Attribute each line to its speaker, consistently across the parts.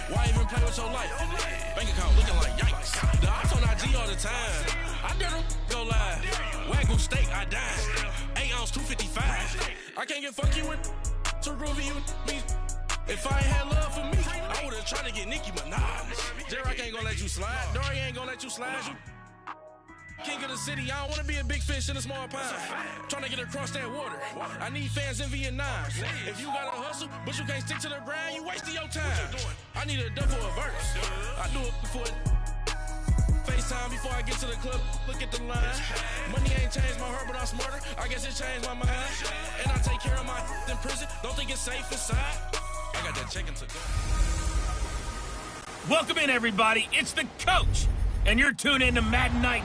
Speaker 1: Why even play with your life? Bank account looking like yikes. The ops on IG all the time. I dare them go live. Wagyu steak, I dine. 8 ounce, 255. I can't get funky with too groovy you me. If I ain't had love for me, I would've tried to get Nicki Minaj. J-Rock ain't gonna let you slide. Dory ain't gonna let you slide. You king of the city, I don't wanna be a big fish in a small pond. Trying to get across that water. I need fans in Vietnam. If you gotta hustle, but you can't stick to the grind, you wasting your time. I need a dub for a verse. I do it for FaceTime before I get to the club. Look at the line. Money ain't changed my heart, but I'm smarter. I guess it changed my mind. And I take care of my in prison. Don't think it's safe inside. I got that check-in to go.
Speaker 2: Welcome in, everybody. It's the coach, and you're tuned in to Madden Night.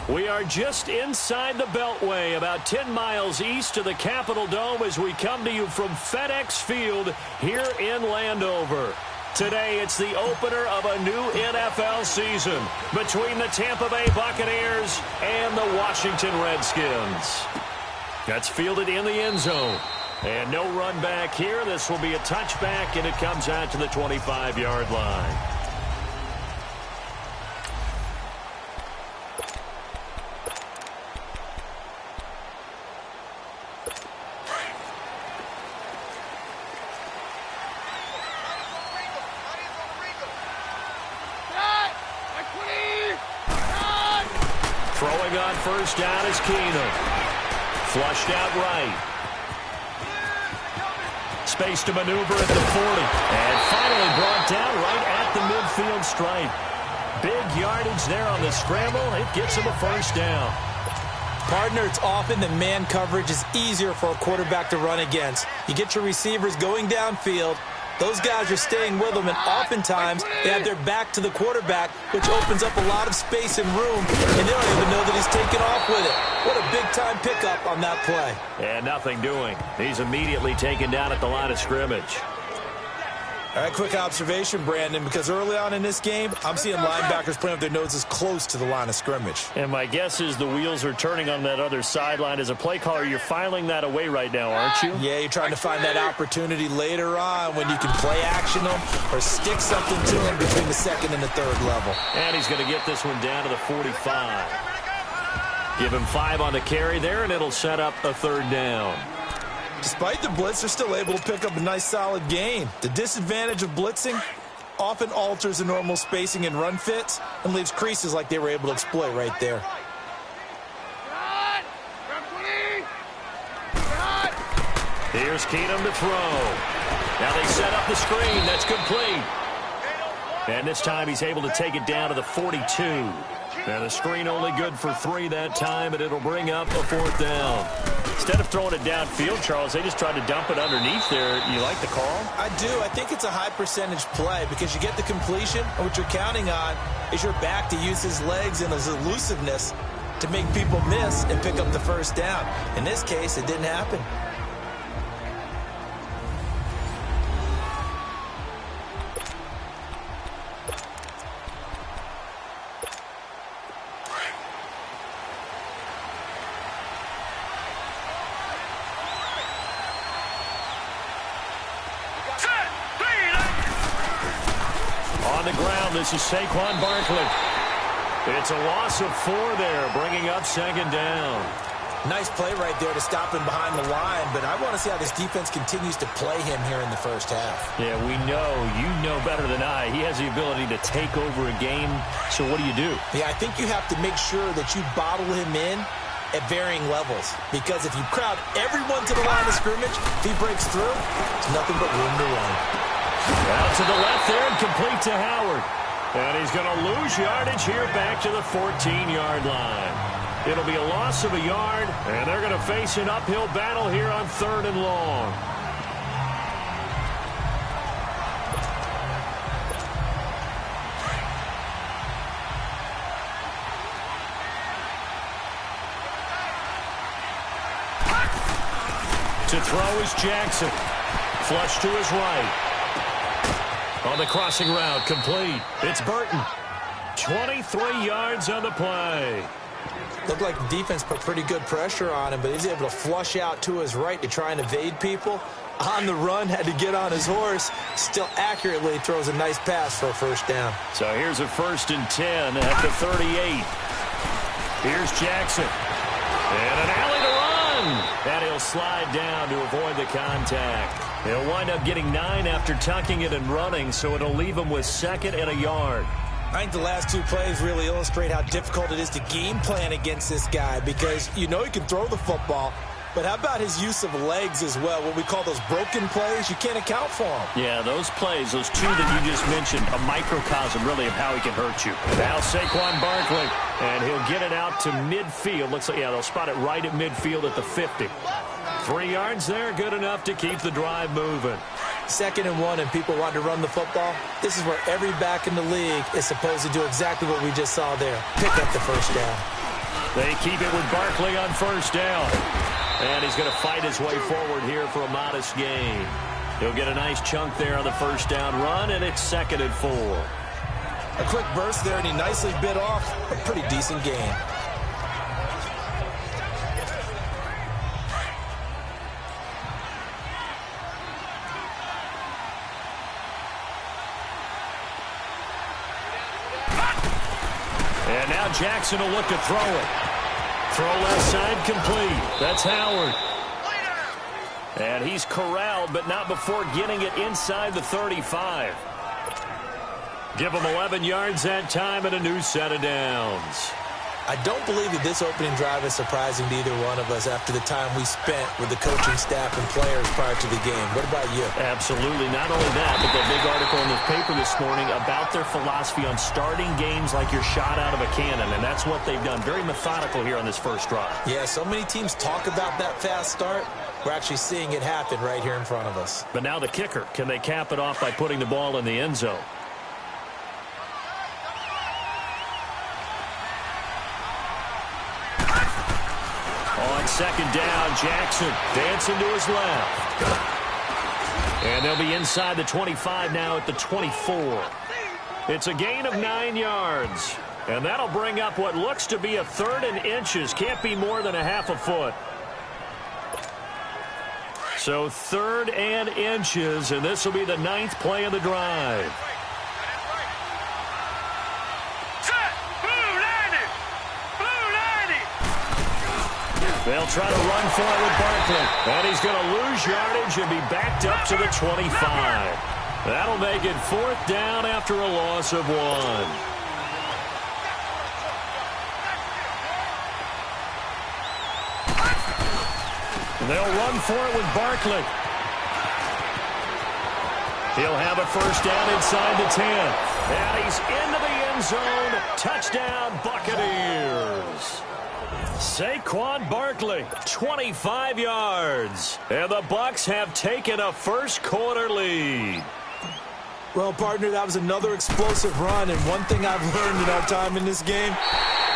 Speaker 3: We are just inside the Beltway, about 10 miles east of the Capitol Dome as we come to you from FedEx Field here in Landover. Today, it's the opener of a new NFL season between the Tampa Bay Buccaneers and the Washington Redskins. That's fielded in the end zone. And no run back here. This will be a touchback, and it comes out to the 25-yard line. Throwing on first down is Keenum. Flushed out right. Space to maneuver at the 40. And finally brought down right at the midfield stripe. Big yardage there on the scramble. It gets him a first down.
Speaker 4: Partner, it's often that man coverage is easier for a quarterback to run against. You get your receivers going downfield. Those guys are staying with them, and oftentimes they have their back to the quarterback, which opens up a lot of space and room, and they don't even know that he's taken off with it. What a big-time pickup on that play.
Speaker 3: And nothing doing. He's immediately taken down at the line of scrimmage.
Speaker 4: All right, quick observation, Brandon, because early on in this game, I'm seeing linebackers putting up their noses close to the line of scrimmage.
Speaker 3: And my guess is the wheels are turning on that other sideline. As a play caller, you're filing that away right now, aren't you?
Speaker 4: Yeah, you're trying to find that opportunity later on when you can play action them or stick something to them between the second and the third level.
Speaker 3: And he's going to get this one down to the 45. Give him 5 on the carry there, and it'll set up a third down.
Speaker 4: Despite the blitz, they're still able to pick up a nice, solid gain. The disadvantage of blitzing often alters the normal spacing and run fits and leaves creases like they were able to exploit right there.
Speaker 3: Here's Keenum to throw. Now they set up the screen. That's complete. And this time he's able to take it down to the 42. And the screen only good for 3 that time, and it'll bring up a fourth down. Instead of throwing it downfield, Charles, they just tried to dump it underneath there. You like the call?
Speaker 4: I do. I think it's a high-percentage play because you get the completion, and what you're counting on is your back to use his legs and his elusiveness to make people miss and pick up the first down. In this case, it didn't happen.
Speaker 3: On the ground, this is Saquon Barkley. It's a loss of 4 there, bringing up second down.
Speaker 4: Nice play right there to stop him behind the line, but I want to see how this defense continues to play him here in the first half.
Speaker 3: Yeah, we know. You know better than I. He has the ability to take over a game, so what do you do?
Speaker 4: Yeah, I think you have to make sure that you bottle him in at varying levels, because if you crowd everyone to the line of scrimmage, if he breaks through, there's nothing but room to run.
Speaker 3: Out to the left there and complete to Howard. And he's going to lose yardage here back to the 14-yard line. It'll be a loss of a yard, and they're going to face an uphill battle here on 3rd and long. To throw is Jackson. Flush to his right. On the crossing route, complete. It's Burton. 23 yards on the play.
Speaker 4: Looked like the defense put pretty good pressure on him, but he's able to flush out to his right to try and evade people. On the run, had to get on his horse. Still accurately throws a nice pass for a first down.
Speaker 3: So here's a 1st and 10 at the 38. Here's Jackson. And an alley to run. And he'll slide down to avoid the contact. He'll wind up getting 9 after tucking it and running, so it'll leave him with 2nd and a yard.
Speaker 4: I think the last 2 plays really illustrate how difficult it is to game plan against this guy because you know he can throw the football, but how about his use of legs as well? What we call those broken plays, you can't account for them.
Speaker 3: Yeah, those plays, those 2 that you just mentioned, a microcosm really of how he can hurt you. Now Saquon Barkley, and he'll get it out to midfield. Looks like, yeah, they'll spot it right at midfield at the 50. 3 yards there, good enough to keep the drive moving.
Speaker 4: 2nd and 1 and people want to run the football. This is where every back in the league is supposed to do exactly what we just saw there. Pick up the first down.
Speaker 3: They keep it with Barkley on 1st down. And he's going to fight his way forward here for a modest gain. He'll get a nice chunk there on the 1st down run, and it's 2nd and 4.
Speaker 4: A quick burst there, and he nicely bit off a pretty decent gain.
Speaker 3: And now Jackson will look to throw it. Throw left side complete. That's Howard. And he's corralled, but not before getting it inside the 35. Give him 11 yards that time and a new set of downs.
Speaker 4: I don't believe that this opening drive is surprising to either one of us after the time we spent with the coaching staff and players prior to the game. What about you?
Speaker 3: Absolutely. Not only that, but that big article in the paper this morning about their philosophy on starting games like you're shot out of a cannon, and that's what they've done. Very methodical here on this first drive.
Speaker 4: Yeah, so many teams talk about that fast start. We're actually seeing it happen right here in front of us.
Speaker 3: But now the kicker. Can they cap it off by putting the ball in the end zone? On 2nd down, Jackson dancing to his left. And they'll be inside the 25 now at the 24. It's a gain of 9 yards. And that'll bring up what looks to be a 3rd and inches. Can't be more than a half a foot. So 3rd and inches, and this will be the 9th play of the drive. They'll try to run for it with Barkley. And he's going to lose yardage and be backed up to the 25. That'll make it 4th down after a loss of 1. They'll run for it with Barkley. He'll have a 1st down inside the 10. And he's into the end zone. Touchdown, Buccaneers. Saquon Barkley, 25 yards. And the Bucs have taken a first-quarter lead.
Speaker 4: Well, partner, that was another explosive run. And one thing I've learned in our time in this game,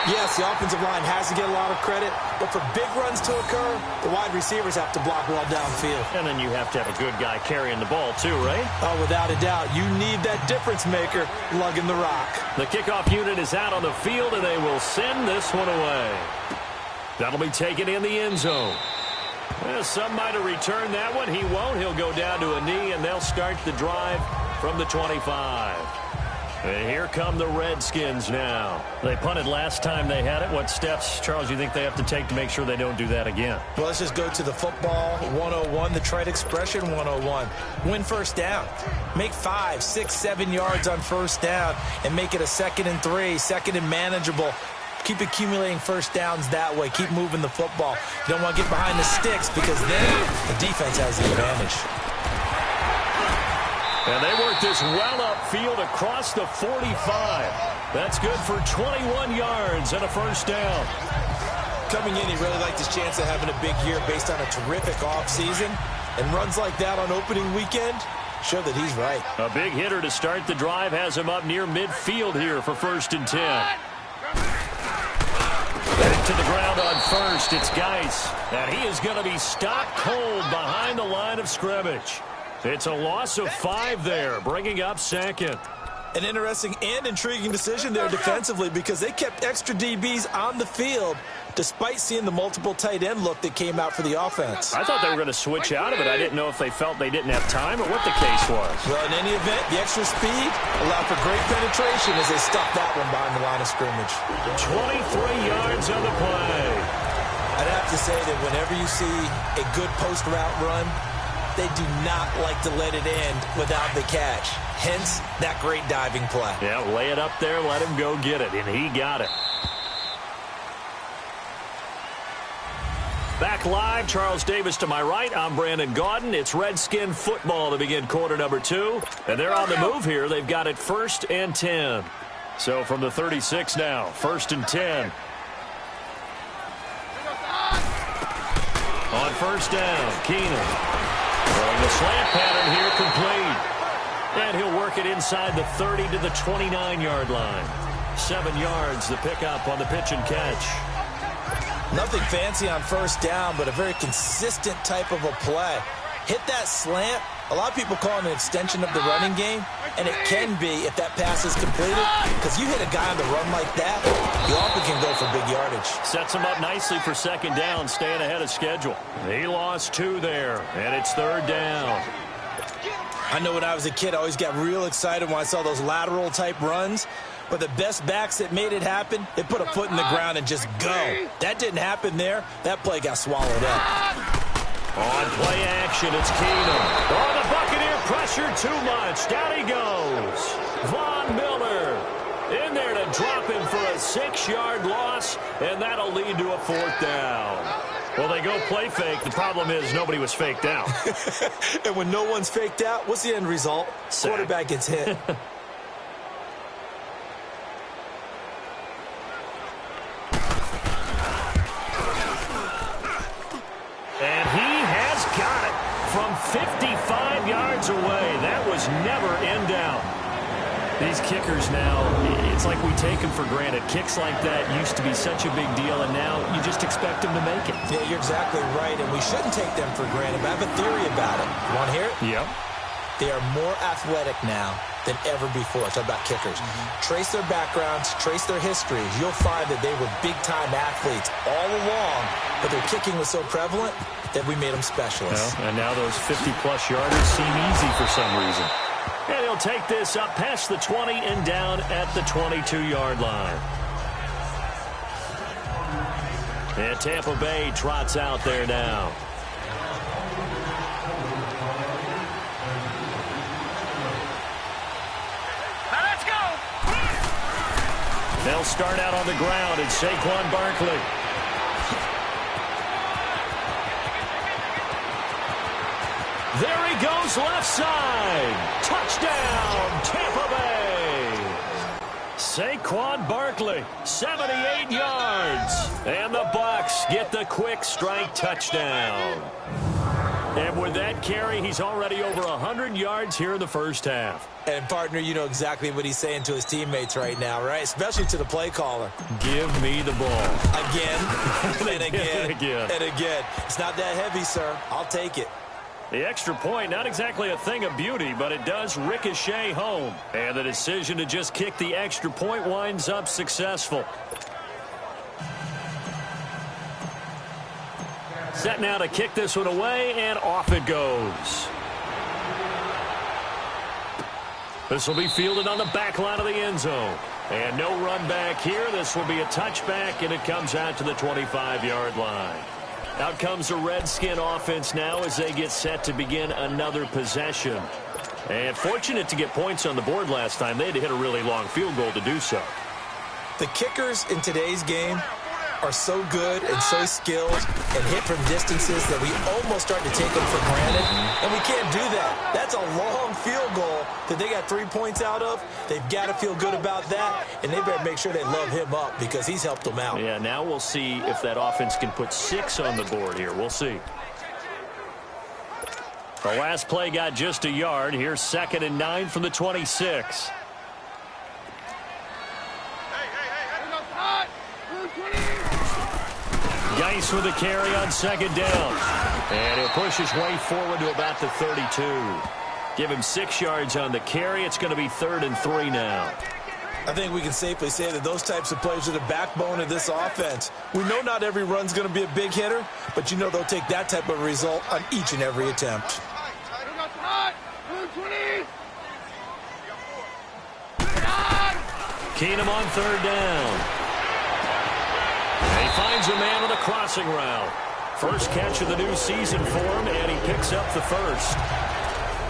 Speaker 4: yes, the offensive line has to get a lot of credit, but for big runs to occur, the wide receivers have to block well downfield.
Speaker 3: And then you have to have a good guy carrying the ball, too, right?
Speaker 4: Oh, without a doubt. You need that difference maker lugging the rock.
Speaker 3: The kickoff unit is out on the field, and they will send this one away. That'll be taken in the end zone. Well, some might have returned that one. He won't. He'll go down to a knee, and they'll start the drive from the 25. And here come the Redskins now. They punted last time they had it. What steps, Charles, you think they have to take to make sure they don't do that again?
Speaker 4: Well, let's just go to the football 101, the trite expression 101. Win 1st down. Make 5, 6, 7 yards on 1st down and make it a 2nd and 3, 2nd and manageable. Keep accumulating 1st downs that way. Keep moving the football. You don't want to get behind the sticks because then the defense has the advantage.
Speaker 3: And they work this well upfield across the 45. That's good for 21 yards and a 1st down.
Speaker 4: Coming in, he really liked his chance of having a big year based on a terrific offseason. And runs like that on opening weekend show that he's right.
Speaker 3: A big hitter to start the drive has him up near midfield here for 1st and 10. Back to the ground on 1st. It's Geis. And he is going to be stopped cold behind the line of scrimmage. It's a loss of 5 there, bringing up 2nd.
Speaker 4: An interesting and intriguing decision there defensively because they kept extra DBs on the field despite seeing the multiple tight end look that came out for the offense.
Speaker 3: I thought they were going to switch out of it. I didn't know if they felt they didn't have time or what the case was.
Speaker 4: Well, in any event, the extra speed allowed for great penetration as they stopped that one behind the line of scrimmage.
Speaker 3: 23 yards on the play.
Speaker 4: I'd have to say that whenever you see a good post route run, they do not like to let it end without the catch. Hence, that great diving play.
Speaker 3: Yeah, lay it up there, let him go get it, and he got it. Back live, Charles Davis to my right. I'm Brandon Gaudin. It's Redskin football to begin quarter number 2. And they're on the move here. They've got it 1st and 10. So from the 36 now, 1st and 10. On 1st down, Keenan. Throwing the slant pattern here, complete. And he'll work it inside the 30 to the 29-yard line. 7 yards, the pickup on the pitch and catch.
Speaker 4: Nothing fancy on 1st down, but a very consistent type of a play. Hit that slant. A lot of people call it an extension of the running game, and it can be if that pass is completed, because you hit a guy on the run like that, you often can go for big yardage.
Speaker 3: Sets him up nicely for 2nd down, staying ahead of schedule. He lost 2 there, and it's 3rd down.
Speaker 4: I know when I was a kid, I always got real excited when I saw those lateral type runs. But the best backs that made it happen, they put a foot in the ground and just go. That didn't happen there. That play got swallowed up.
Speaker 3: On play action, it's Keenum. Oh, the Buccaneer pressure too much. Down he goes. Von Miller in there to drop him for a 6-yard loss, and that'll lead to a 4th down. Well, they go play fake. The problem is nobody was faked out.
Speaker 4: And when no one's faked out, what's the end result?
Speaker 3: Sack.
Speaker 4: Quarterback gets hit.
Speaker 3: And he has got it from 55 yards away. That was never in doubt. These kickers now, it's like we take them for granted. Kicks like that used to be such a big deal, and now you just expect them to make it.
Speaker 4: Yeah, you're exactly right, and we shouldn't take them for granted, but I have a theory about it. You want to hear it?
Speaker 3: Yep.
Speaker 4: They are more athletic now than ever before. Talk about kickers. Trace their backgrounds, trace their histories. You'll find that they were big-time athletes all along, but their kicking was so prevalent that we made them specialists.
Speaker 3: Well, and now those 50-plus yarders seem easy for some reason. And he'll take this up past the 20 and down at the 22-yard line. And Tampa Bay trots out there now.
Speaker 2: Let's go!
Speaker 3: They'll start out on the ground. It's Saquon Barkley. There he goes left side. Touchdown, Tampa Bay. Saquon Barkley, 78 yards. And the Bucs get the quick strike touchdown. And with that carry, he's already over 100 yards here in the 1st half.
Speaker 4: And, partner, you know exactly what he's saying to his teammates right now, right? Especially to the play caller.
Speaker 3: Give me the ball.
Speaker 4: Again, and again,
Speaker 3: and again.
Speaker 4: and again. It's not that heavy, sir. I'll take it.
Speaker 3: The extra point, not exactly a thing of beauty, but it does ricochet home. And the decision to just kick the extra point winds up successful. Set now to kick this one away, and off it goes. This will be fielded on the back line of the end zone. And no run back here. This will be a touchback, and it comes out to the 25-yard line. Out comes the Redskin offense now as they get set to begin another possession. And fortunate to get points on the board last time. They had to hit a really long field goal to do so.
Speaker 4: The kickers in today's game are so good and so skilled and hit from distances that we almost start to take them for granted, and we can't do that. That's a long field goal that they got 3 points out of. They've got to feel good about that, and they better make sure they love him up because he's helped them out.
Speaker 3: Yeah, now we'll see if that offense can put 6 on the board here. We'll see. The last play got just a yard. Here's 2nd and 9 from the 26. Geis with a carry on 2nd down. And he'll push his way forward to about the 32. Give him 6 yards on the carry. It's going to be 3rd and 3 now.
Speaker 4: I think we can safely say that those types of plays are the backbone of this offense. We know not every run's going to be a big hitter, but you know they'll take that type of result on each and every attempt.
Speaker 3: Keenum on 3rd down. And he finds a man on the crossing route. First catch of the new season for him, and he picks up the first.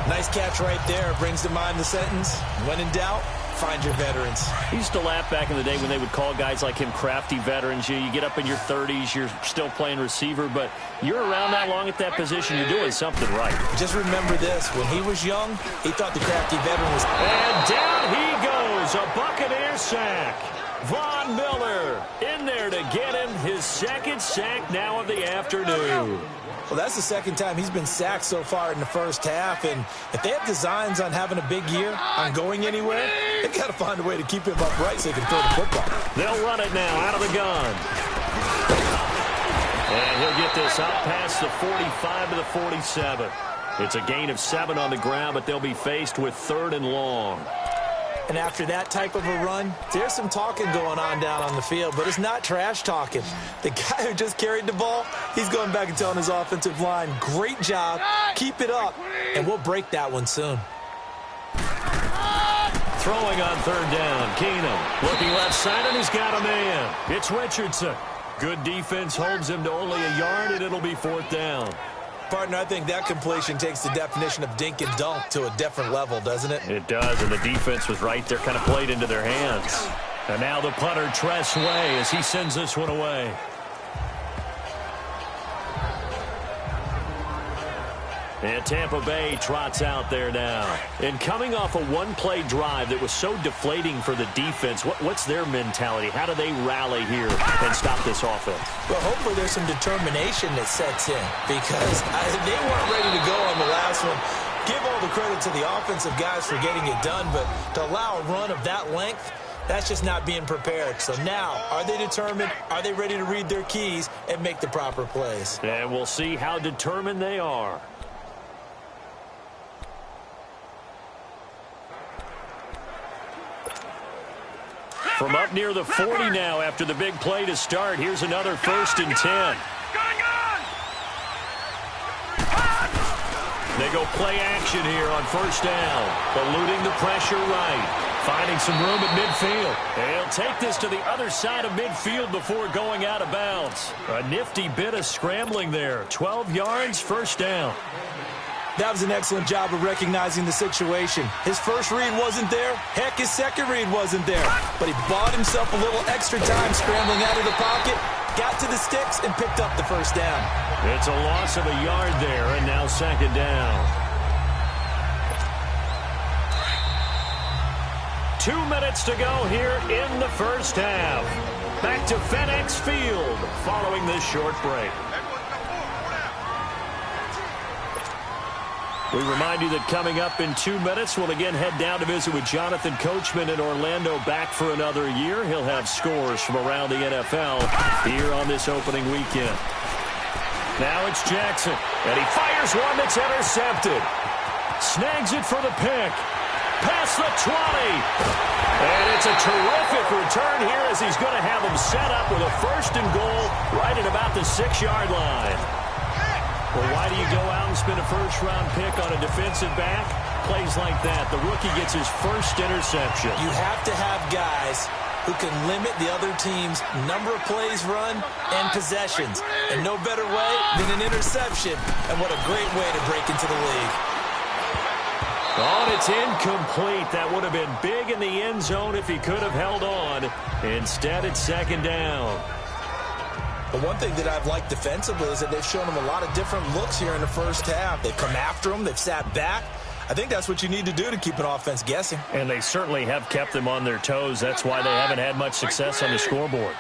Speaker 4: Nice catch right there. Brings to mind the sentence, when in doubt, find your veterans.
Speaker 3: I used to laugh back in the day when they would call guys like him crafty veterans. You get up in your 30s, you're still playing receiver, but you're around that long at that position, you're doing something right.
Speaker 4: Just remember this, when he was young, he thought the crafty veteran was...
Speaker 3: And down he goes, a Buccaneer sack. Von Miller in there to get him his 2nd sack now of the afternoon.
Speaker 4: Well, that's the 2nd time he's been sacked so far in the first half, and if they have designs on having a big year, on going anywhere, they've got to find a way to keep him upright so they can throw the football.
Speaker 3: They'll run it now out of the gun. And he'll get this out past the 45 to the 47. It's a gain of 7 on the ground, but they'll be faced with 3rd and long.
Speaker 4: And after that type of a run, there's some talking going on down on the field, but it's not trash talking. The guy who just carried the ball, he's going back and telling his offensive line, great job, keep it up, and we'll break that one soon.
Speaker 3: Throwing on 3rd down, Keenum looking left side, and he's got a man. It's Richardson. Good defense holds him to only a yard, and it'll be 4th down.
Speaker 4: Partner, I think that completion takes the definition of dink and dunk to a different level, doesn't it?
Speaker 3: It does, and the defense was right there, kind of played into their hands. And now the punter, Tress Way, as he sends this one away. And Tampa Bay trots out there now. And coming off a one-play drive that was so deflating for the defense, what's their mentality? How do they rally here and stop this offense?
Speaker 4: Well, hopefully there's some determination that sets in, because they weren't ready to go on the last one. Give all the credit to the offensive guys for getting it done, but to allow a run of that length, that's just not being prepared. So now, are they determined? Are they ready to read their keys and make the proper plays?
Speaker 3: And we'll see how determined they are. From up near the 40 now after the big play to start. Here's another 1st and 10. They go play action here on 1st down. Eluding the pressure right. Finding some room at midfield. They'll take this to the other side of midfield before going out of bounds. A nifty bit of scrambling there. 12 yards, 1st down.
Speaker 4: That was an excellent job of recognizing the situation. His first read wasn't there. Heck, his second read wasn't there. But he bought himself a little extra time scrambling out of the pocket, got to the sticks, and picked up the 1st down.
Speaker 3: It's a loss of a yard there, and now 2nd down. 2 minutes to go here in the 1st half. Back to FedEx Field following this short break. We remind you that coming up in 2 minutes, we'll again head down to visit with Jonathan Coachman in Orlando, back for another year. He'll have scores from around the NFL here on this opening weekend. Now it's Jackson, and he fires one that's intercepted. Snags it for the pick. Past the 20. And it's a terrific return here as he's going to have him set up with a 1st and goal right at about the 6-yard line. Well, why do you go out and spend a 1st-round pick on a defensive back? Plays like that. The rookie gets his 1st interception.
Speaker 4: You have to have guys who can limit the other team's number of plays run and possessions. And no better way than an interception. And what a great way to break into the league.
Speaker 3: Oh, it's incomplete. That would have been big in the end zone if he could have held on. Instead, it's 2nd down.
Speaker 4: But one thing that I've liked defensively is that they've shown him a lot of different looks here in the 1st half. They've come after him. They've sat back. I think that's what you need to do to keep an offense guessing.
Speaker 3: And they certainly have kept them on their toes. That's why they haven't had much success on the scoreboard.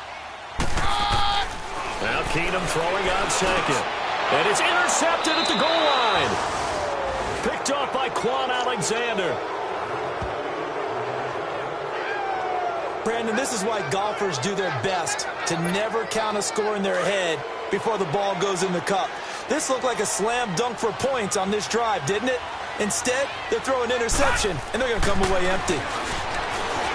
Speaker 3: Now Keenum throwing on 2nd. And it's intercepted at the goal line. Picked off by Quan Alexander.
Speaker 4: Brandon, this is why golfers do their best to never count a score in their head before the ball goes in the cup. This looked like a slam dunk for points on this drive, didn't it? Instead, they'll throw an interception, and they're going to come away empty.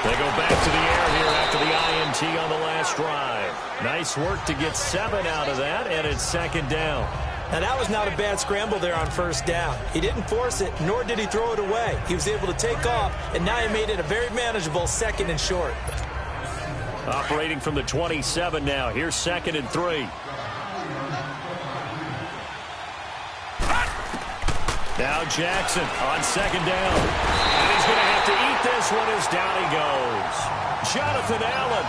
Speaker 3: They go back to the air here after the INT on the last drive. Nice work to get 7 out of that, and it's second down.
Speaker 4: Now, that was not a bad scramble there on first down. He didn't force it, nor did he throw it away. He was able to take off, and now he made it a very manageable 2nd and short.
Speaker 3: Operating from the 27 now. Here's 2nd and 3. Now Jackson on 2nd down. And he's going to have to eat this one as down he goes. Jonathan Allen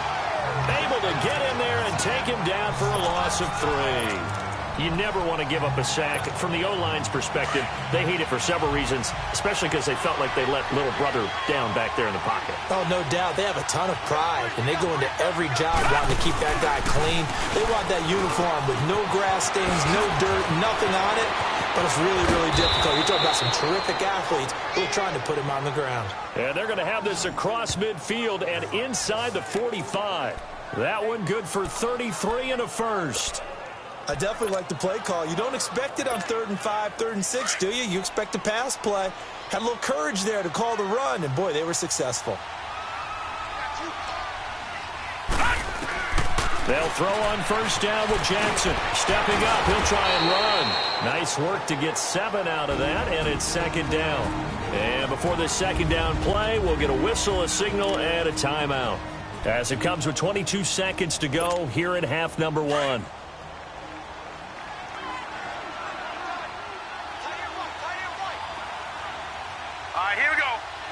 Speaker 3: able to get in there and take him down for a loss of 3. You never want to give up a sack. From the O-line's perspective, they hate it for several reasons, especially because they felt like they let little brother down back there in the pocket.
Speaker 4: Oh, no doubt. They have a ton of pride, and they go into every job wanting to keep that guy clean. They want that uniform with no grass stains, no dirt, nothing on it. But it's really, really difficult. You're talking about some terrific athletes who are trying to put him on the ground.
Speaker 3: And they're going to have this across midfield and inside the 45. That one good for 33 and a first.
Speaker 4: I definitely like the play call. You don't expect it on 3rd and 5, 3rd and 6, do you? You expect a pass play. Had a little courage there to call the run, and boy, they were successful.
Speaker 3: They'll throw on first down with Jackson. Stepping up, he'll try and run. Nice work to get 7 out of that, and it's second down. And before this second down play, we'll get a whistle, a signal, and a timeout. As it comes with 22 seconds to go here in half number 1.
Speaker 1: Here we go.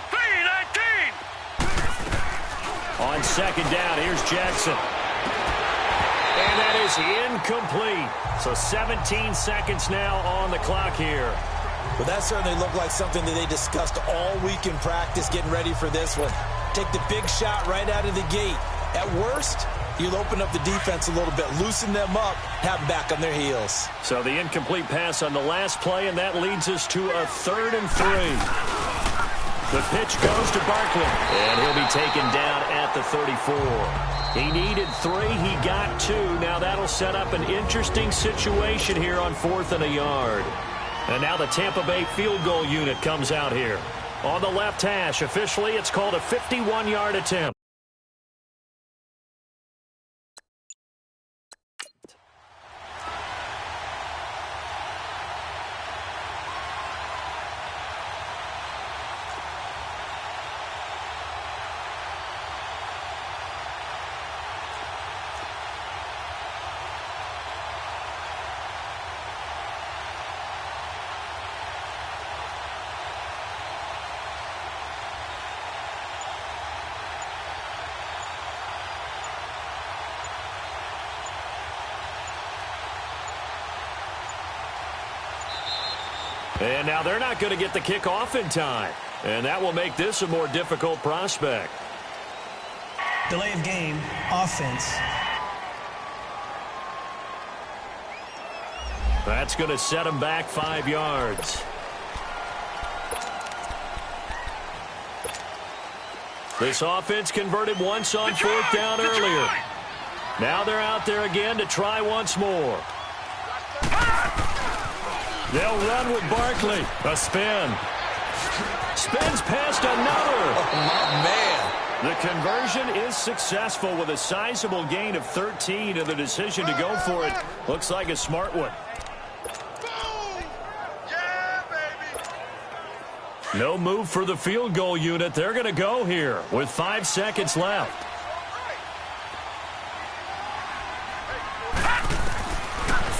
Speaker 1: 3-19.
Speaker 3: On second down, here's Jackson. And that is incomplete. So 17 seconds now on the clock here.
Speaker 4: Well, that certainly looked like something that they discussed all week in practice, getting ready for this one. Take the big shot right out of the gate. At worst, you'll open up the defense a little bit, loosen them up, have them back on their heels.
Speaker 3: So the incomplete pass on the last play, and that leads us to a 3rd and 3. The pitch goes to Barkley, and he'll be taken down at the 34. He needed 3. He got 2. Now that'll set up an interesting situation here on 4th and a yard. And now the Tampa Bay field goal unit comes out here. On the left hash, officially, it's called a 51-yard attempt. And now they're not going to get the kickoff in time. And that will make this a more difficult prospect.
Speaker 5: Delay of game, offense.
Speaker 3: That's going to set him back 5 yards. This offense converted once on 4th down earlier. Now they're out there again to try once more. They'll run with Barkley. A spin. Spins past another.
Speaker 4: Oh, my man.
Speaker 3: The conversion is successful with a sizable gain of 13, and the decision to go for it looks like a smart one.
Speaker 1: Yeah, baby.
Speaker 3: No move for the field goal unit. They're going to go here with 5 seconds left.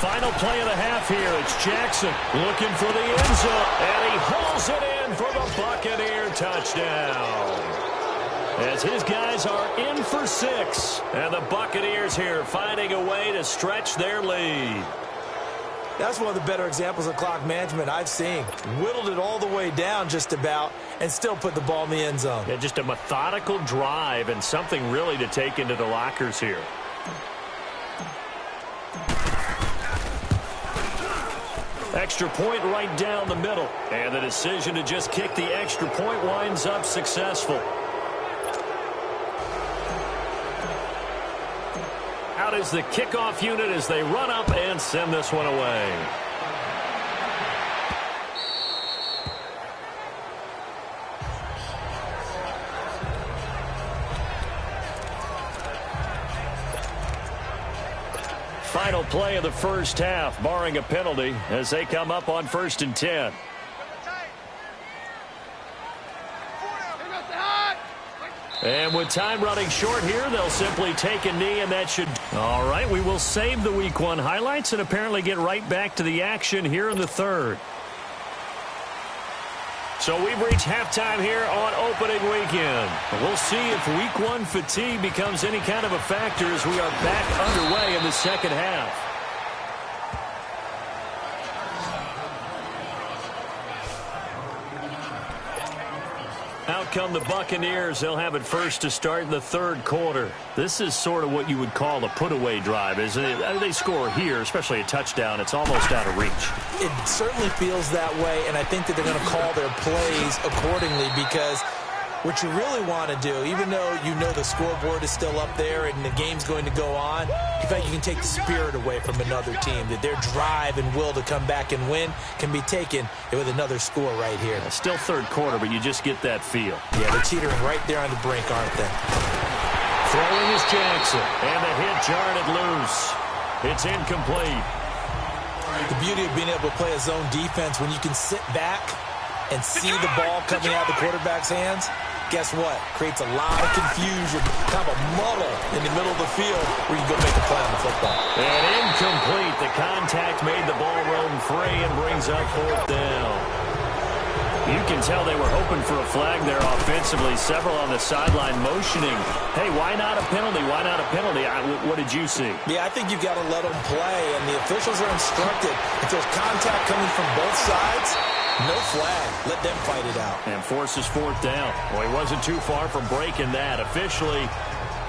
Speaker 3: Final play of the half here. It's Jackson looking for the end zone, and he hauls it in for the Buccaneer touchdown. As his guys are in for 6, and the Buccaneers here finding a way to stretch their lead.
Speaker 4: That's one of the better examples of clock management I've seen. Whittled it all the way down just about and still put the ball in the end zone.
Speaker 3: Yeah, just a methodical drive and something really to take into the lockers here. Extra point right down the middle. And the decision to just kick the extra point winds up successful. Out is the kickoff unit as they run up and send this one away. final play of the first half, barring a penalty, as they come up on 1st and 10. And with time running short here, they'll simply take a knee, and that should... All right, we will save the Week 1 highlights and apparently get right back to the action here in the third. So we've reached halftime here on opening weekend. We'll see if Week 1 fatigue becomes any kind of a factor as we are back underway in the second half. Out come the Buccaneers. They'll have it first to start in the third quarter. This is sort of what you would call a put-away drive, isn't it? They score here, especially a touchdown. It's almost out of reach.
Speaker 4: It certainly feels that way, and I think that they're going to call their plays accordingly because what you really want to do, even though you know the scoreboard is still up there and the game's going to go on, in fact, you can take the spirit away from another team, that their drive and will to come back and win can be taken with another score right here.
Speaker 3: Yeah, still third quarter, but you just get that feel.
Speaker 4: Yeah, they're teetering right there on the brink, aren't they?
Speaker 3: Throwing is Jackson, and the hit jarred it loose. It's incomplete.
Speaker 4: The beauty of being able to play a zone defense when you can sit back and see the ball coming out of the quarterback's hands, guess what? Creates a lot of confusion, kind of a muddle in the middle of the field where you can go make a play on the football.
Speaker 3: And incomplete. The contact made the ball roam free and brings up 4th down. You can tell they were hoping for a flag there offensively. Several on the sideline motioning. Hey, why not a penalty? Why not a penalty? What did you see?
Speaker 4: Yeah, I think you've got to let them play, and the officials are instructed. If there's contact coming from both sides, no flag. Let them fight it out.
Speaker 3: And forces 4th down. Well, he wasn't too far from breaking that. Officially,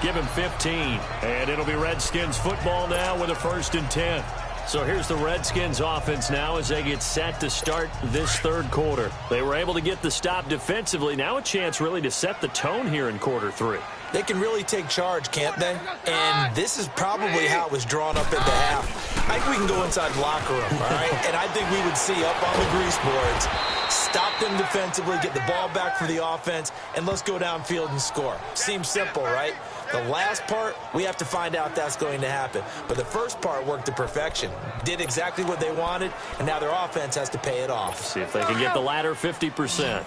Speaker 3: give him 15. And it'll be Redskins football now with a 1st and 10. So here's the Redskins offense now as they get set to start this third quarter. They were able to get the stop defensively. Now a chance really to set the tone here in quarter 3.
Speaker 4: They can really take charge, can't they? And this is probably how it was drawn up at the half. I think we can go inside the locker room, all right? And I think we would see up on the grease boards, stop them defensively, get the ball back for the offense, and let's go downfield and score. Seems simple, right? The last part, we have to find out that's going to happen. But the first part worked to perfection. Did exactly what they wanted, and now their offense has to pay it off.
Speaker 3: See if they can get the latter 50%.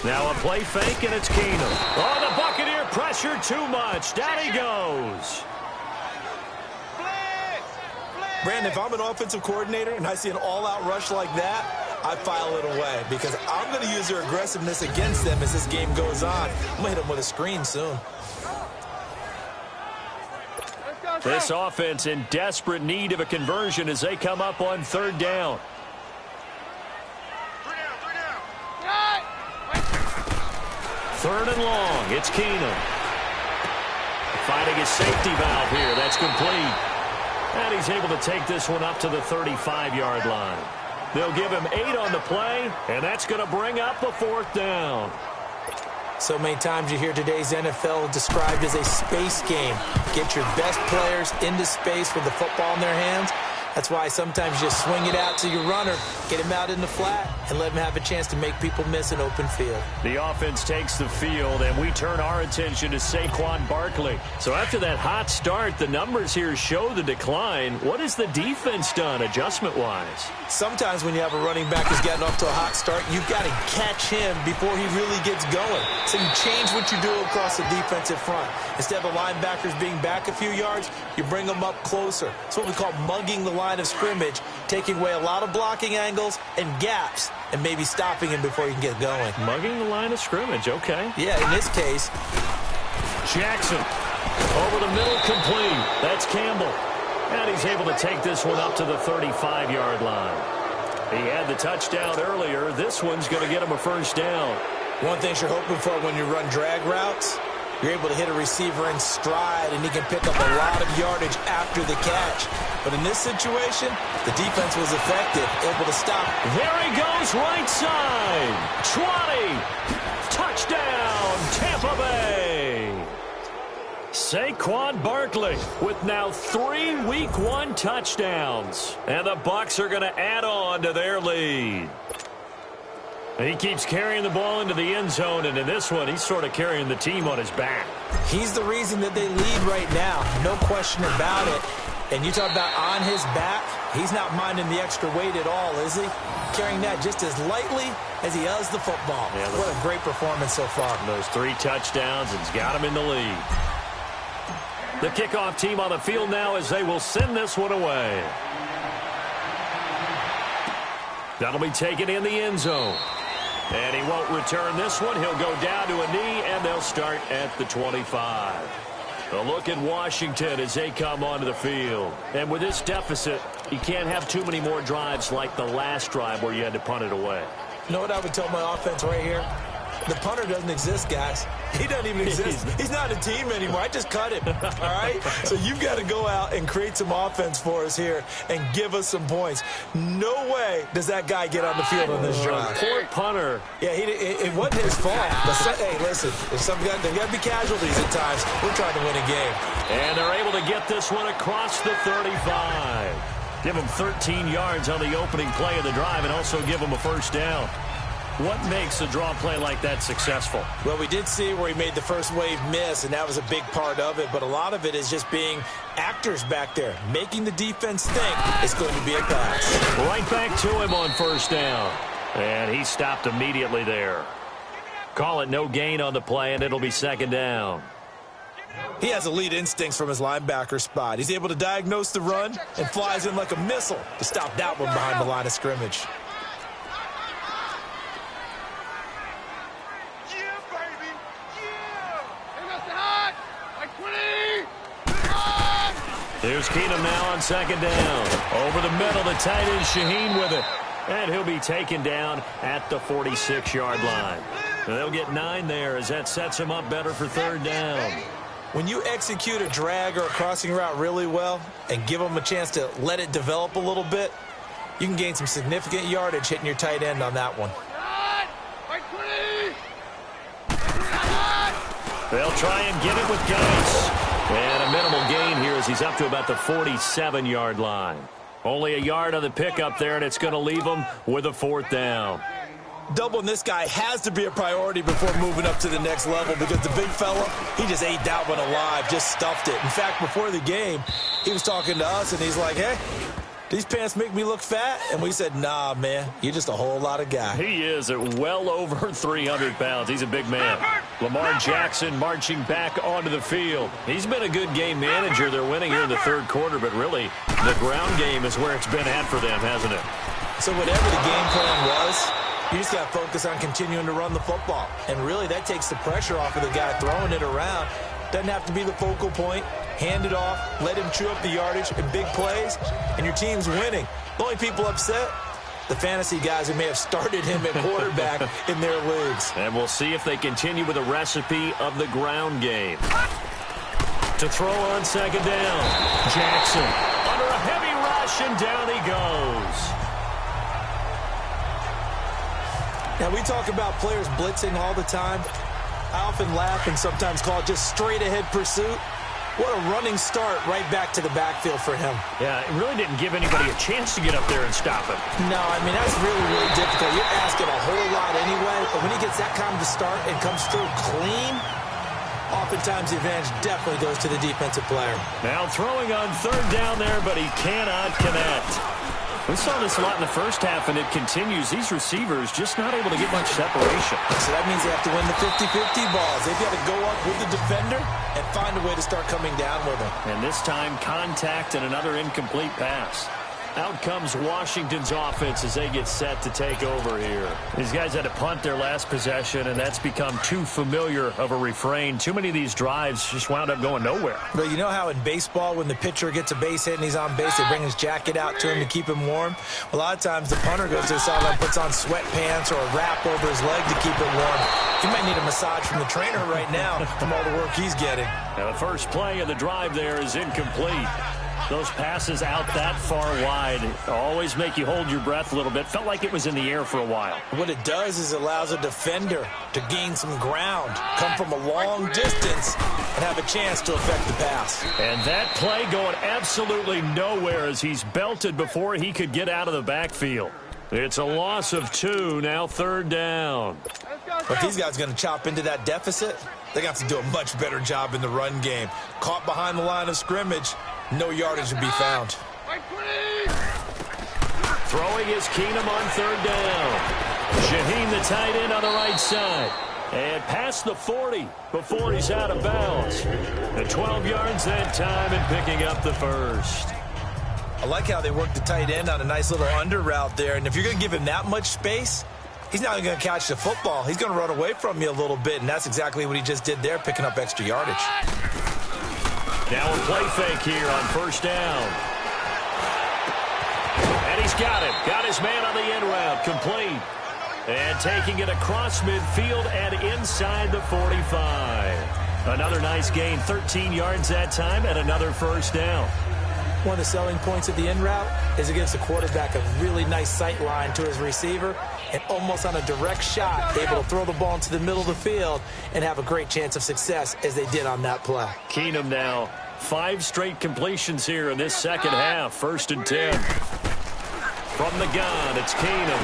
Speaker 3: Now a play fake, and it's Keenum. Oh, the Buccaneer pressure too much. Down he goes.
Speaker 4: Brandon, if I'm an offensive coordinator and I see an all-out rush like that, I file it away because I'm going to use their aggressiveness against them as this game goes on. I'm going to hit them with a screen soon.
Speaker 3: This offense in desperate need of a conversion as they come up on 3rd down. Third and long. It's Keenum. Finding his safety valve here. That's complete. And he's able to take this one up to the 35-yard line. They'll give him 8 on the play, and that's going to bring up a 4th down.
Speaker 4: So many times you hear today's NFL described as a space game. Get your best players into space with the football in their hands. That's why sometimes you just swing it out to your runner, get him out in the flat, and let him have a chance to make people miss an open field.
Speaker 3: The offense takes the field, and we turn our attention to Saquon Barkley. So after that hot start, the numbers here show the decline. What has the defense done adjustment-wise?
Speaker 4: Sometimes when you have a running back who's gotten off to a hot start, you've got to catch him before he really gets going. So you change what you do across the defensive front. Instead of the linebackers being back a few yards, you bring them up closer. It's what we call mugging the line of scrimmage, taking away a lot of blocking angles and gaps, and maybe stopping him before he can get going.
Speaker 3: Mugging the line of scrimmage, okay.
Speaker 4: Yeah, in this case.
Speaker 3: Jackson, over the middle, complete. That's Campbell. And he's able to take this one up to the 35-yard line. He had the touchdown earlier. This one's going to get him a 1st down.
Speaker 4: One thing you're hoping for when you run drag routes, you're able to hit a receiver in stride, and he can pick up a lot of yardage after the catch. But in this situation, the defense was effective, able to stop.
Speaker 3: There he goes, right side. 20. Touchdown, Tampa Bay. Saquon Barkley with now 3 Week 1 touchdowns. And the Bucs are going to add on to their lead. He keeps carrying the ball into the end zone, and in this one, he's sort of carrying the team on his back.
Speaker 4: He's the reason that they lead right now, no question about it. And you talk about on his back, he's not minding the extra weight at all, is he? Carrying that just as lightly as he does the football. Yeah, what a great performance so far.
Speaker 3: Those 3 touchdowns, and he's got him in the lead. The kickoff team on the field now as they will send this one away. That'll be taken in the end zone. And he won't return this one. He'll go down to a knee, and they'll start at the 25. A look at Washington as they come onto the field. And with this deficit, you can't have too many more drives like the last drive where you had to punt it away.
Speaker 4: You know what I would tell my offense right here? The punter doesn't exist, guys. He doesn't even exist. He's not a team anymore. I just cut him, all right? So you've got to go out and create some offense for us here and give us some points. No way does that guy get on the field on this drive.
Speaker 3: Poor punter.
Speaker 4: Yeah, it wasn't his fault. But hey, listen, there's there got to be casualties at times. We're trying to win a game.
Speaker 3: And they're able to get this one across the 35. Give them 13 yards on the opening play of the drive and also give them a first down. What makes a draw play like that successful?
Speaker 4: Well, we did see where he made the first wave miss, and that was a big part of it. But a lot of it is just being actors back there, making the defense think it's going to be a pass.
Speaker 3: Right back to him on first down. And he stopped immediately there. Call it no gain on the play, and it'll be second down.
Speaker 4: He has elite instincts from his linebacker spot. He's able to diagnose the run and flies in like a missile to stop that one behind the line of scrimmage.
Speaker 3: Here's Keenum now on second down. Over the middle, the tight end Shaheen with it. And he'll be taken down at the 46-yard line. And they'll get 9 there as that sets him up better for third down.
Speaker 4: When you execute a drag or a crossing route really well and give them a chance to let it develop a little bit, you can gain some significant yardage hitting your tight end on that one.
Speaker 3: They'll try and get it with Geis. And a minimal gain here as he's up to about the 47-yard line. Only a yard on the pickup there, and it's going to leave him with a fourth down.
Speaker 4: Doubling this guy has to be a priority before moving up to the next level because the big fella, he just ate that one alive, just stuffed it. In fact, before the game, he was talking to us, and he's like, hey, these pants make me look fat? And we said, nah, man, you're just a whole lot of guy.
Speaker 3: He is at well over 300 pounds. He's a big man. Lamar Jackson marching back onto the field. He's been a good game manager. They're winning here in the third quarter, but really the ground game is where it's been at for them, hasn't it?
Speaker 4: So whatever the game plan was, you just got to focus on continuing to run the football. And really that takes the pressure off of the guy throwing it around. Doesn't have to be the focal point. Hand it off, let him chew up the yardage in big plays, and your team's winning. The only people upset, the fantasy guys who may have started him at quarterback in their leagues.
Speaker 3: And we'll see if they continue with a recipe of the ground game. To throw on second down, Jackson under a heavy rush, and down he goes.
Speaker 4: Now, we talk about players blitzing all the time. I often laugh and sometimes call it just straight-ahead pursuit. What a running start right back to the backfield for him.
Speaker 3: Yeah, it really didn't give anybody a chance to get up there and stop him.
Speaker 4: No, I mean, that's really, really difficult. You're asking a whole lot anyway, but when he gets that kind of a start and comes through clean, oftentimes the advantage definitely goes to the defensive player.
Speaker 3: Now throwing on third down there, but he cannot connect. We saw this a lot in the first half, and it continues. These receivers just not able to get much separation.
Speaker 4: So that means they have to win the 50-50 balls. They've got to go up with the defender and find a way to start coming down with him.
Speaker 3: And this time, contact and another incomplete pass. Out comes Washington's offense as they get set to take over here. These guys had to punt their last possession, and that's become too familiar of a refrain. Too many of these drives just wound up going nowhere.
Speaker 4: But you know how in baseball, when the pitcher gets a base hit and he's on base, they bring his jacket out to him to keep him warm? A lot of times the punter goes to the sideline, puts on sweatpants or a wrap over his leg to keep it warm. He might need a massage from the trainer right now from all the work he's getting.
Speaker 3: Now the first play of the drive there is incomplete. Those passes out that far wide always make you hold your breath a little bit. Felt like it was in the air for a while.
Speaker 4: What it does is it allows a defender to gain some ground, come from a long distance, and have a chance to affect the pass.
Speaker 3: And that play going absolutely nowhere as he's belted before he could get out of the backfield. It's a loss of 2, now 3rd down.
Speaker 4: If these guys are going to chop into that deficit, they're going to have to do a much better job in the run game. Caught behind the line of scrimmage, no yardage to be found.
Speaker 3: Throwing is Keenum on 3rd down. Shaheen, the tight end, on the right side. And past the 40 before he's out of bounds. The 12 yards that time and picking up the first.
Speaker 4: I like how they work the tight end on a nice little under route there. And if you're going to give him that much space, he's not going to catch the football. He's going to run away from you a little bit, and that's exactly what he just did there, picking up extra yardage.
Speaker 3: Now a play fake here on 1st down. And he's got him. Got his man on the end route. Complete. And taking it across midfield and inside the 45. Another nice gain, 13 yards that time, and another 1st down.
Speaker 4: One of the selling points of the in route is it gives the quarterback a really nice sight line to his receiver and almost on a direct shot able to throw the ball into the middle of the field and have a great chance of success as they did on that play.
Speaker 3: Keenum now 5 straight completions here in this second half. 1st and 10. From the gun, it's Keenum.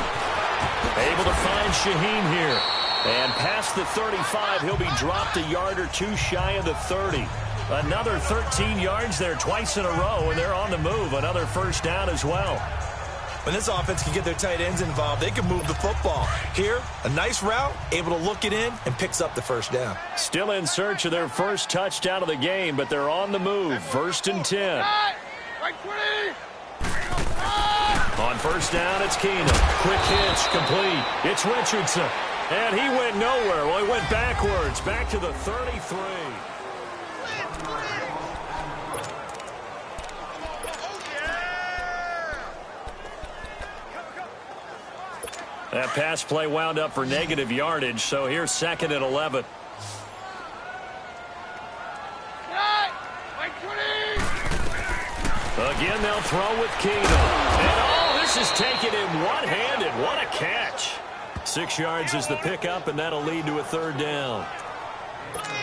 Speaker 3: Able to find Shaheen here. And past the 35, he'll be dropped a yard or 2 shy of the 30. Another 13 yards there twice in a row, and they're on the move. Another 1st down as well.
Speaker 4: When this offense can get their tight ends involved, they can move the football. Here, a nice route, able to look it in, and picks up the 1st down.
Speaker 3: Still in search of their first touchdown of the game, but they're on the move. 1st and 10. On 1st down, it's Keenum. Quick hitch, complete. It's Richardson. And he went nowhere. Well, he went backwards, back to the 33. That pass play wound up for negative yardage, so here's 2nd and 11. Again, they'll throw with Keenum. And, this is taken in one-handed. What a catch. 6 yards is the pickup, and that'll lead to a 3rd down.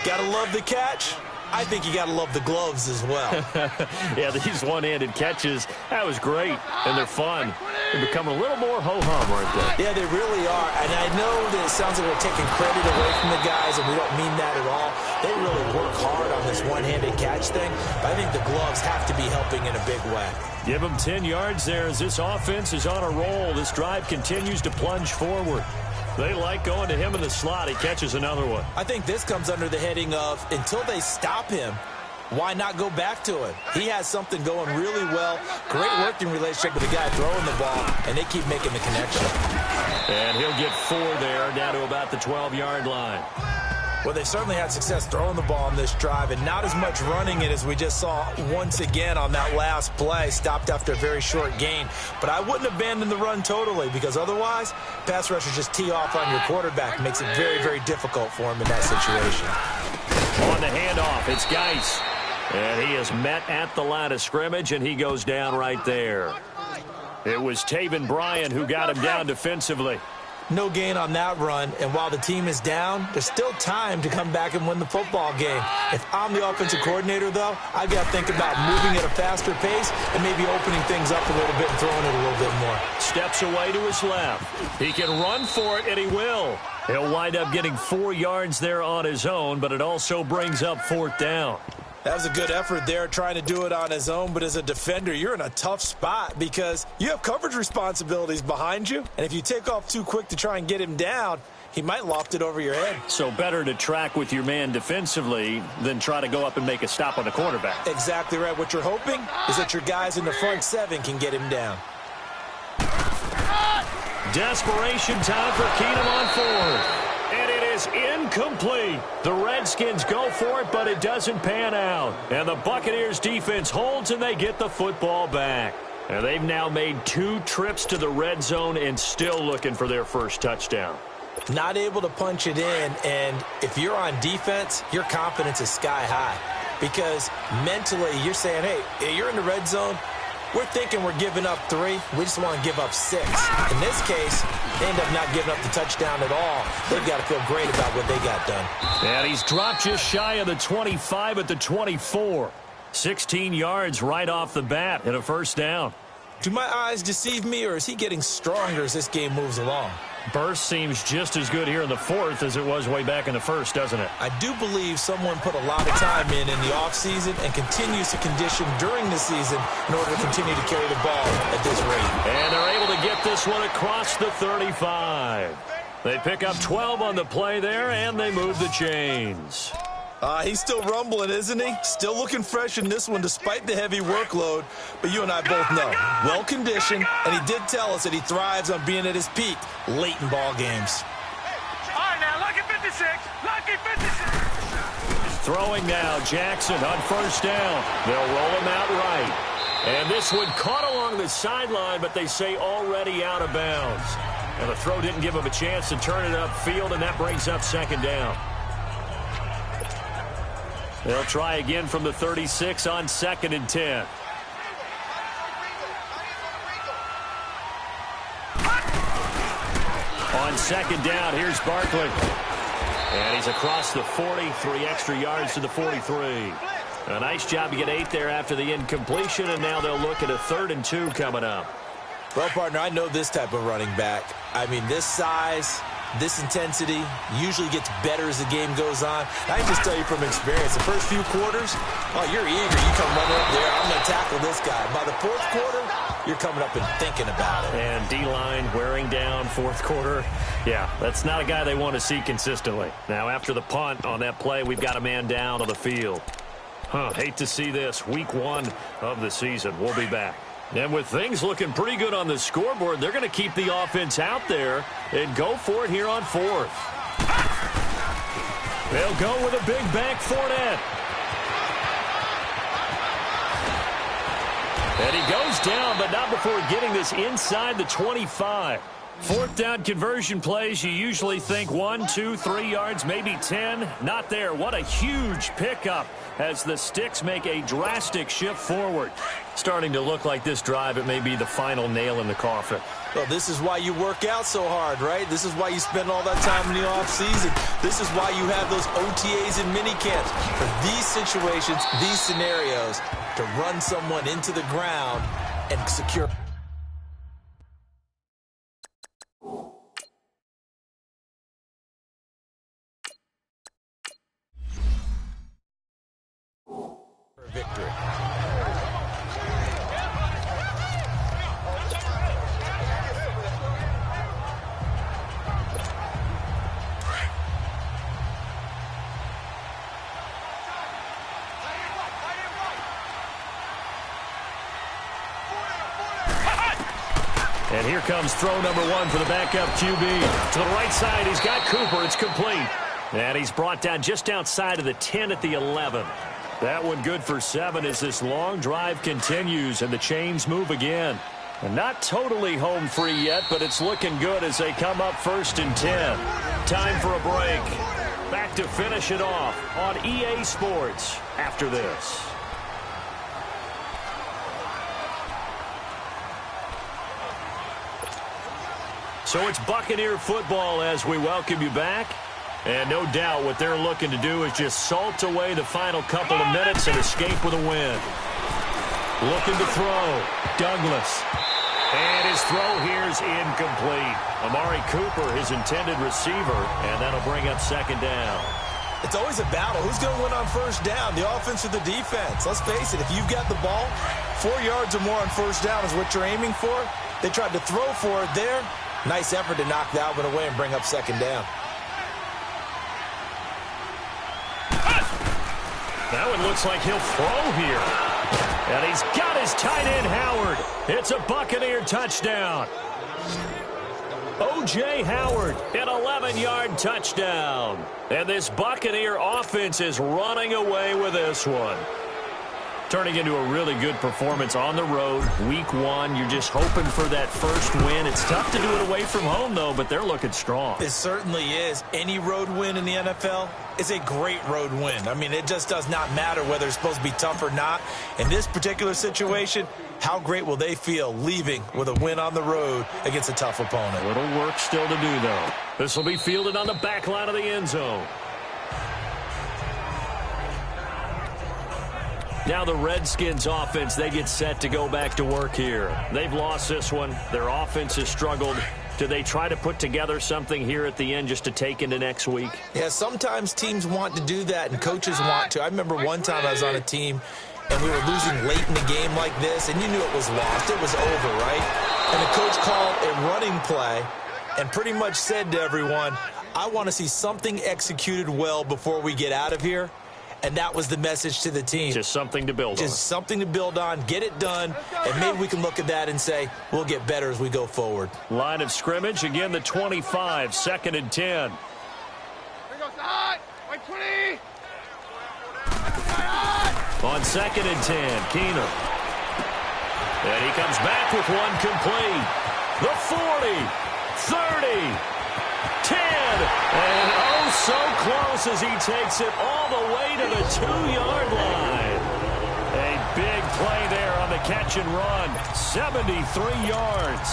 Speaker 4: Gotta love the catch. I think you gotta love the gloves as well.
Speaker 3: Yeah, these one-handed catches, that was great, and they're fun. They become a little more ho-hum, aren't they?
Speaker 4: Yeah, they really are. And I know that it sounds like we're taking credit away from the guys, and we don't mean that at all. They really work hard on this one-handed catch thing, but I think the gloves have to be helping in a big way.
Speaker 3: Give them 10 yards there as this offense is on a roll. This drive continues to plunge forward. They like going to him in the slot. He catches another one.
Speaker 4: I think this comes under the heading of until they stop him, why not go back to him? He has something going really well. Great working relationship with the guy throwing the ball, and they keep making the connection.
Speaker 3: And he'll get 4 there, down to about the 12-yard line.
Speaker 4: Well, they certainly had success throwing the ball on this drive, and not as much running it as we just saw once again on that last play. Stopped after a very short gain. But I wouldn't abandon the run totally, because otherwise, pass rushers just tee off on your quarterback. It makes it very, very difficult for him in that situation.
Speaker 3: On the handoff, it's Geis. And he is met at the line of scrimmage, and he goes down right there. It was Taven Bryan who got him down defensively.
Speaker 4: No gain on that run, and while the team is down, there's still time to come back and win the football game. If I'm the offensive coordinator, though, I've got to think about moving at a faster pace and maybe opening things up a little bit and throwing it a little bit more.
Speaker 3: Steps away to his left. He can run for it, and he will. He'll wind up getting 4 yards there on his own, but it also brings up 4th down.
Speaker 4: That was a good effort there, trying to do it on his own, but as a defender, you're in a tough spot because you have coverage responsibilities behind you, and if you take off too quick to try and get him down, he might loft it over your head.
Speaker 3: So better to track with your man defensively than try to go up and make a stop on the quarterback.
Speaker 4: Exactly right. What you're hoping is that your guys in the front 7 can get him down.
Speaker 3: Desperation time for Keenum on 4th. And it is incomplete. The Redskins go for it, but it doesn't pan out. And the Buccaneers defense holds, and they get the football back. And they've now made 2 trips to the red zone and still looking for their first touchdown.
Speaker 4: Not able to punch it in, and if you're on defense, your confidence is sky high. Because mentally, you're saying, hey, you're in the red zone. We're thinking we're giving up 3. We just want to give up 6. In this case, they end up not giving up the touchdown at all. They've got to feel great about what they got done.
Speaker 3: And he's dropped just shy of the 25 at the 24. 16 yards right off the bat and a 1st down.
Speaker 4: Do my eyes deceive me, or is he getting stronger as this game moves along?
Speaker 3: Burst seems just as good here in the fourth as it was way back in the first, doesn't it?
Speaker 4: I do believe someone put a lot of time in the offseason and continues to condition during the season in order to continue to carry the ball at this rate.
Speaker 3: And they're able to get this one across the 35. They pick up 12 on the play there, and they move the chains.
Speaker 4: He's still rumbling, isn't he? Still looking fresh in this one despite the heavy workload. But you and I both know, well-conditioned, and he did tell us that he thrives on being at his peak late in ball games.
Speaker 2: All right, now, lucky 56. Lucky 56.
Speaker 3: Throwing now, Jackson on first down. They'll roll him out right. And this one caught along the sideline, but they say already out of bounds. And the throw didn't give him a chance to turn it upfield, and that brings up second down. They'll try again from the 36 on 2nd and 10. On 2nd down, here's Barkley. And he's across the 40, 3 extra yards to the 43. A nice job to get 8 there after the incompletion, and now they'll look at a 3rd and 2 coming up.
Speaker 4: Well, partner, I know this type of running back. I mean, this size, this intensity usually gets better as the game goes on. I can just tell you from experience, the first few quarters, oh, you're eager. You come running up there, I'm going to tackle this guy. By the 4th quarter, you're coming up and thinking about it.
Speaker 3: And D-line wearing down 4th quarter. Yeah, that's not a guy they want to see consistently. Now, after the punt on that play, we've got a man down on the field. Hate to see this. Week 1 of the season. We'll be back. And with things looking pretty good on the scoreboard, they're going to keep the offense out there and go for it here on 4th. They'll go with a big back Fournette. And he goes down, but not before getting this inside the 25. 4th down conversion plays, you usually think 1, 2, 3 yards, maybe 10. Not there. What a huge pickup as the Sticks make a drastic shift forward. Starting to look like this drive, it may be the final nail in the coffin.
Speaker 4: Well, this is why you work out so hard, right? This is why you spend all that time in the offseason. This is why you have those OTAs and mini camps. For these situations, these scenarios, to run someone into the ground and secure. Victory.
Speaker 3: And here comes throw number 1 for the backup QB. To the right side, he's got Cooper. It's complete. And he's brought down just outside of the 10 at the 11. That one good for 7 as this long drive continues and the chains move again. And not totally home free yet, but it's looking good as they come up 1st and 10. Time for a break. Back to finish it off on EA Sports after this. So it's Buccaneer football as we welcome you back. And no doubt what they're looking to do is just salt away the final couple of minutes and escape with a win. Looking to throw. Douglas. And his throw here is incomplete. Amari Cooper, his intended receiver, and that'll bring up 2nd down.
Speaker 4: It's always a battle. Who's going to win on 1st down, the offense or the defense? Let's face it, if you've got the ball, 4 yards or more on 1st down is what you're aiming for. They tried to throw for it there. Nice effort to knock that one away and bring up 2nd down.
Speaker 3: That one looks like he'll throw here. And he's got his tight end, Howard. It's a Buccaneer touchdown. O.J. Howard, an 11-yard touchdown. And this Buccaneer offense is running away with this one. Turning into a really good performance on the road. Week 1, you're just hoping for that first win. It's tough to do it away from home, though, but they're looking strong.
Speaker 4: It certainly is. Any road win in the NFL is a great road win. I mean, it just does not matter whether it's supposed to be tough or not. In this particular situation, how great will they feel leaving with a win on the road against a tough opponent?
Speaker 3: A little work still to do, though. This will be fielded on the back line of the end zone. Now the Redskins offense, they get set to go back to work here. They've lost this one. Their offense has struggled. Do they try to put together something here at the end just to take into next week?
Speaker 4: Yeah, sometimes teams want to do that and coaches want to. I remember one time I was on a team and we were losing late in the game like this, and you knew it was lost. It was over, right? And the coach called a running play and pretty much said to everyone, I want to see something executed well before we get out of here. And that was the message to the team.
Speaker 3: Just something to build on.
Speaker 4: Just something to build on, get it done, and maybe we can look at that and say, we'll get better as we go forward.
Speaker 3: Line of scrimmage, again the 25, 2nd and 10. On 2nd and 10, Keener. And he comes back with one complete. The 40, 30, 10, and oh so close as he takes it all the way to the 2-yard line. A big play there on the catch and run, 73 yards.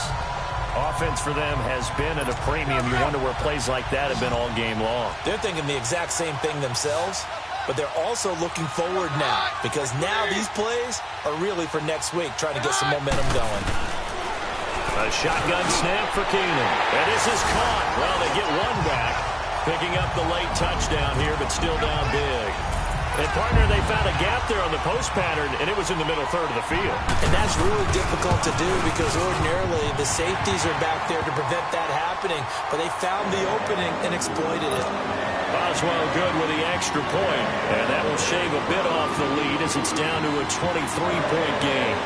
Speaker 3: Offense for them has been at a premium. You wonder where plays like that have been all game long.
Speaker 4: They're thinking the exact same thing themselves, but they're also looking forward now because now these plays are really for next week, trying to get some momentum going.
Speaker 3: A shotgun snap for Keenan. And this is caught. Well, they get one back, picking up the late touchdown here, but still down big. And, partner, they found a gap there on the post pattern, and it was in the middle third of the field.
Speaker 4: And that's really difficult to do because ordinarily the safeties are back there to prevent that happening, but they found the opening and exploited it.
Speaker 3: Boswell good with the extra point, and that will shave a bit off the lead as it's down to a 23-point game.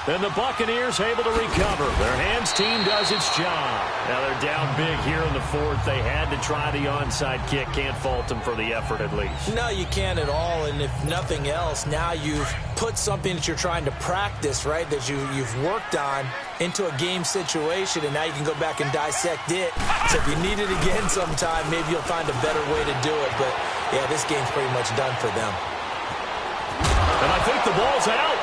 Speaker 3: And the Buccaneers able to recover. Their hands team does its job. Now they're down big here in the fourth. They had to try the onside kick. Can't fault them for the effort at least.
Speaker 4: No, you can't at all. And if nothing else, now you've put something that you're trying to practice, right, that you've worked on into a game situation, and now you can go back and dissect it. So if you need it again sometime, maybe you'll find a better way to do it. But, yeah, this game's pretty much done for them.
Speaker 3: And I think the ball's out.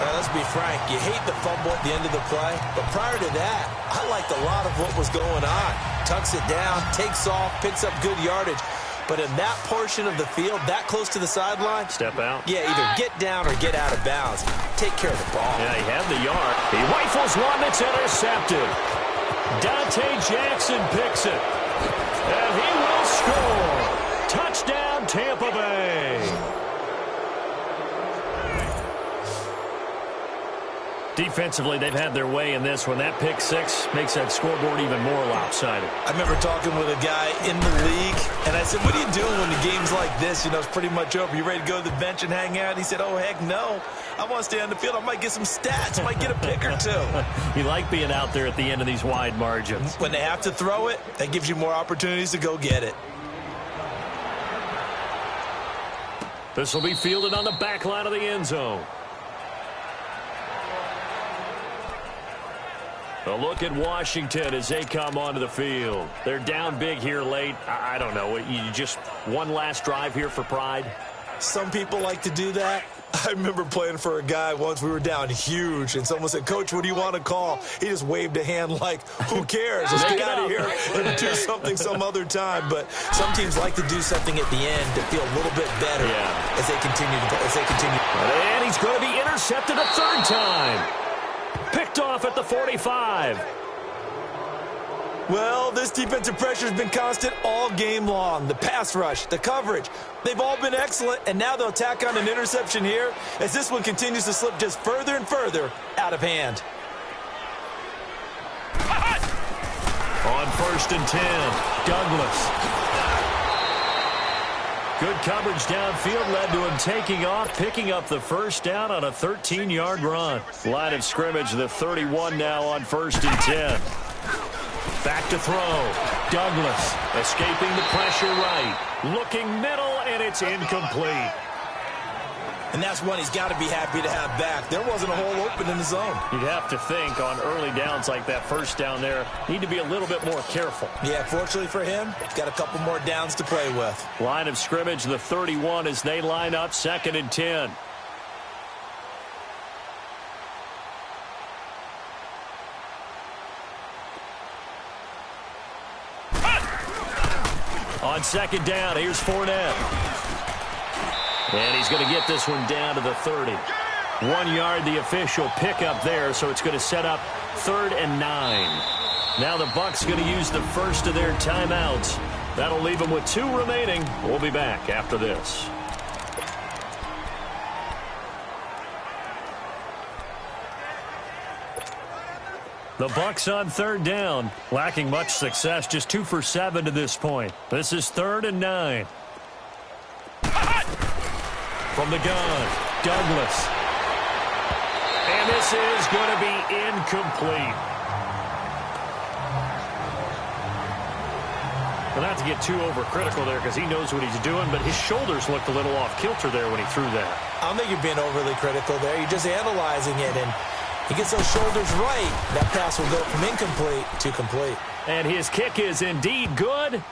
Speaker 4: Let's be frank, you hate the fumble at the end of the play, but prior to that, I liked a lot of what was going on. Tucks it down, takes off, picks up good yardage. But in that portion of the field, that close to the sideline,
Speaker 3: step out.
Speaker 4: Yeah, either get down or get out of bounds. Take care of the ball.
Speaker 3: Yeah, he had the yard. He rifles one that's intercepted. Dante Jackson picks it. And he will score. Touchdown, Tampa Bay. Defensively, they've had their way in this one. That pick six makes that scoreboard even more lopsided.
Speaker 4: I remember talking with a guy in the league, and I said, what are you doing when the game's like this? You know, it's pretty much over. You ready to go to the bench and hang out? He said, oh, heck no. I want to stay on the field. I might get some stats. I might get a pick or two.
Speaker 3: You like being out there at the end of these wide margins.
Speaker 4: When they have to throw it, that gives you more opportunities to go get it.
Speaker 3: This will be fielded on the back line of the end zone. A look at Washington as they come onto the field. They're down big here late. I don't know. You just one last drive here for pride?
Speaker 4: Some people like to do that. I remember playing for a guy once. We were down huge, and someone said, Coach, what do you want to call? He just waved a hand like, who cares? Let's get out of here and do something some other time. But some teams like to do something at the end to feel a little bit better as they continue.
Speaker 3: And he's going to be intercepted a third time. Picked off at the 45.
Speaker 4: Well, this defensive pressure has been constant all game long. The pass rush, the coverage, they've all been excellent, and now they'll tack on an interception here as this one continues to slip just further and further out of hand.
Speaker 3: On 1st and 10, Douglas. Good coverage downfield led to him taking off, picking up the first down on a 13-yard run. Line of scrimmage, the 31 now on 1st and 10. Back to throw. Douglas escaping the pressure right. Looking middle, and it's incomplete.
Speaker 4: And that's one he's got to be happy to have back. There wasn't a hole open in the zone.
Speaker 3: You'd have to think on early downs like that first down there, need to be a little bit more careful.
Speaker 4: Yeah, fortunately for him, he's got a couple more downs to play with.
Speaker 3: Line of scrimmage, the 31 as they line up 2nd and 10. On second down, here's Fournette. And he's going to get this one down to the 30. 1 yard, the official pickup there, so it's going to set up 3rd and 9. Now the Bucs going to use the first of their timeouts. That'll leave them with 2 remaining. We'll be back after this. The Bucs on 3rd down, lacking much success, just 2 for 7 to this point. This is 3rd and 9. From the gun, Douglas. And this is going to be incomplete. Well, not to get too overcritical there because he knows what he's doing, but his shoulders looked a little off kilter there when he threw that.
Speaker 4: I don't think you're being overly critical there. You're just analyzing it, and he gets those shoulders right. That pass will go from incomplete to complete.
Speaker 3: And his kick is indeed good,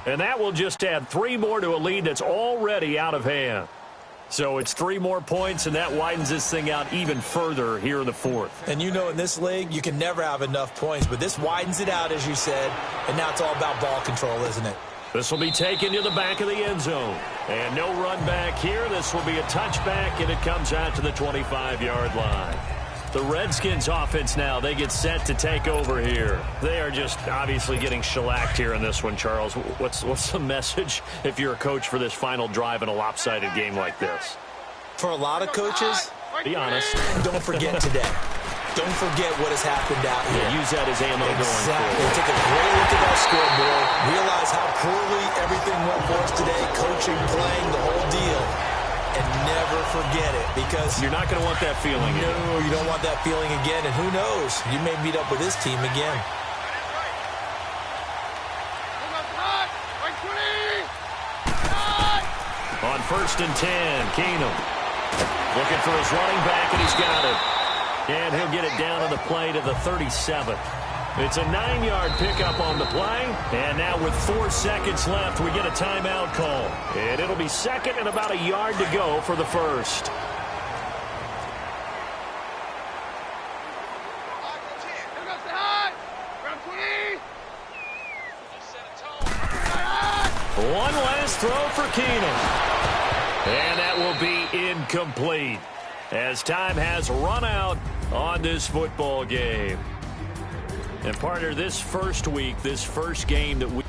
Speaker 3: and that will just add 3 more to a lead that's already out of hand. So it's 3 more points, and that widens this thing out even further here in the 4th.
Speaker 4: And you know in this league, you can never have enough points, but this widens it out, as you said, and now it's all about ball control, isn't it?
Speaker 3: This will be taken to the back of the end zone. And no run back here. This will be a touchback, and it comes out to the 25-yard line. The Redskins offense now, they get set to take over here. They are just obviously getting shellacked here in this one, Charles. What's the message if you're a coach for this final drive in a lopsided game like this?
Speaker 4: For a lot of coaches,
Speaker 3: be honest.
Speaker 4: Don't forget today. Don't forget what has happened out here.
Speaker 3: Yeah, use that as ammo going
Speaker 4: Exactly.
Speaker 3: forward.
Speaker 4: Take a great look at that scoreboard. Realize how poorly everything went for us today. Coaching, playing, the whole deal. And never forget it, because
Speaker 3: you're not going to want that feeling again.
Speaker 4: No, you don't want that feeling again. And who knows? You may meet up with this team again.
Speaker 3: On 1st and 10, Keenum looking for his running back, and he's got it. And he'll get it down on the play to the 37. It's a 9-yard pickup on the play. And now with 4 seconds left, we get a timeout call. And it'll be 2nd and about a yard to go for the 1st. One last throw for Keenum. And that will be incomplete, as time has run out on this football game. And partner, this first week, this first game that we